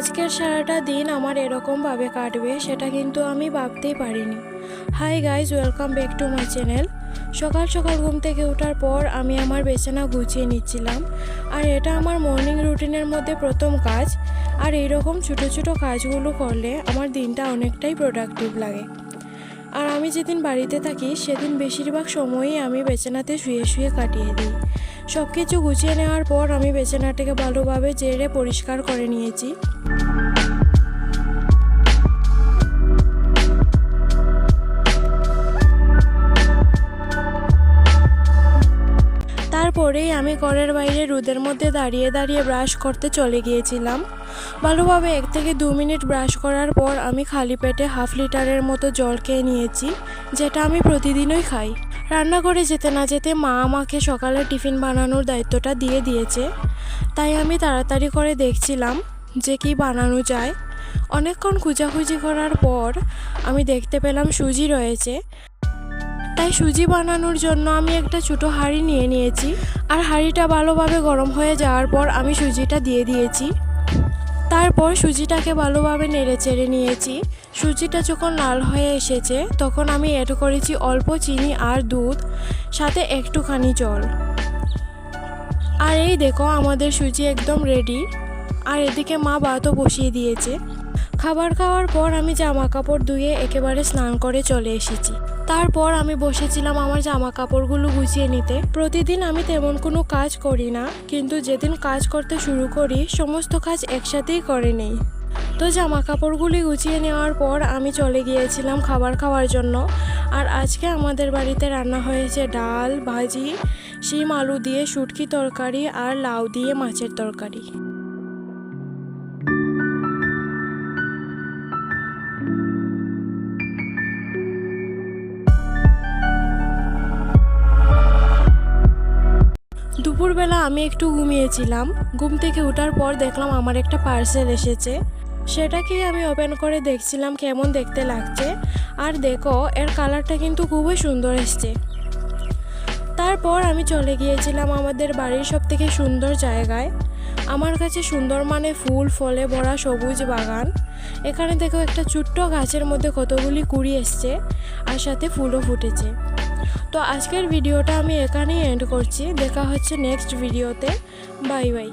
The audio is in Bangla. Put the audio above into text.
আজকের সারাটা দিন আমার এরকমভাবে কাটবে সেটা কিন্তু আমি ভাবতেই পারিনি। Hi guys, welcome back to my channel. সকাল সকাল ঘুম থেকে ওঠার পর আমি আমার বিছানা গুছিয়ে নিচ্ছিলাম। আর এটা আমার মর্নিং রুটিনের মধ্যে প্রথম কাজ। আর এইরকম ছোটো ছোটো কাজগুলো করলে আমার দিনটা অনেকটাই প্রোডাক্টিভ লাগে। আর আমি যেদিন বাড়িতে থাকি সেদিন বেশিরভাগ সময়ই আমি বিছানাতে শুয়ে শুয়ে কাটিয়ে দিই। সব কিছু গুছিয়ে নেওয়ার পর আমি বিছানাটাকে ভালোভাবে ঝেড়ে পরিষ্কার করে নিয়েছি। তারপরেই আমি ঘরের বাইরে রোদের মধ্যে দাঁড়িয়ে দাঁড়িয়ে ব্রাশ করতে চলে গিয়েছিলাম। ভালোভাবে 1 থেকে 2 মিনিট ব্রাশ করার পর আমি খালি পেটে হাফ লিটারের মতো জল খেয়ে নিয়েছি, যেটা আমি প্রতিদিনই খাই। রান্নাঘরে যেতে না যেতে মা আমাকে সকালে টিফিন বানানোর দায়িত্বটা দিয়ে দিয়েছে, তাই আমি তাড়াতাড়ি করে দেখছিলাম যে কি বানানো যায়। অনেকক্ষণ খোঁজাখুঁজি করার পর আমি দেখতে পেলাম সুজি রয়েছে, তাই সুজি বানানোর জন্য আমি একটা ছোটো হাঁড়ি নিয়ে নিয়েছি। আর হাঁড়িটা ভালোভাবে গরম হয়ে যাওয়ার পর আমি সুজিটা দিয়ে দিয়েছি। তারপর সুজিটাকে ভালোভাবে নেড়ে চেড়ে নিয়েছি। সুজিটা যখন লাল হয়ে এসেছে তখন আমি অ্যাড করেছি অল্প চিনি আর দুধ, সাথে একটুখানি জল। আর এই দেখো আমাদের সুজি একদম রেডি। আর এদিকে মা ভাতও বসিয়ে দিয়েছে। খাবার খাওয়ার পর আমি জামা কাপড় ধুয়ে একেবারে স্নান করে চলে এসেছি। তারপর আমি বসেছিলাম আমার জামা কাপড়গুলো গুছিয়ে নিতে। প্রতিদিন আমি তেমন কোনো কাজ করি না, কিন্তু যেদিন কাজ করতে শুরু করি সমস্ত কাজ একসাথেই করে নেই। তো জামা কাপড়গুলি গুছিয়ে নেওয়ার পর আমি চলে গিয়েছিলাম খাবার খাওয়ার জন্য। আর আজকে আমাদের বাড়িতে রান্না হয়েছে ডাল, ভাজি, শিম আলু দিয়ে শুটকি তরকারি আর লাউ দিয়ে মাছের তরকারি। দুপুরবেলা আমি একটু ঘুমিয়েছিলাম। ঘুম থেকে ওঠার পর দেখলাম আমার একটা পার্সেল এসেছে। সেটাকেই আমি ওপেন করে দেখছিলাম কেমন দেখতে লাগছে। আর দেখো এর কালারটা কিন্তু খুবই সুন্দর এসছে। তারপর আমি চলে গিয়েছিলাম আমাদের বাড়ির সবথেকে সুন্দর জায়গায়। আমার কাছে সুন্দর মানে ফুল ফলে ভরা সবুজ বাগান। এখানে দেখো একটা ছোট্ট গাছের মধ্যে কতগুলি কুড়ি এসছে আর সাথে ফুলও ফুটেছে। তো আজকের ভিডিওটা আমি এখানেই এন্ড করছি। দেখা হচ্ছে নেক্সট ভিডিওতে। Bye bye.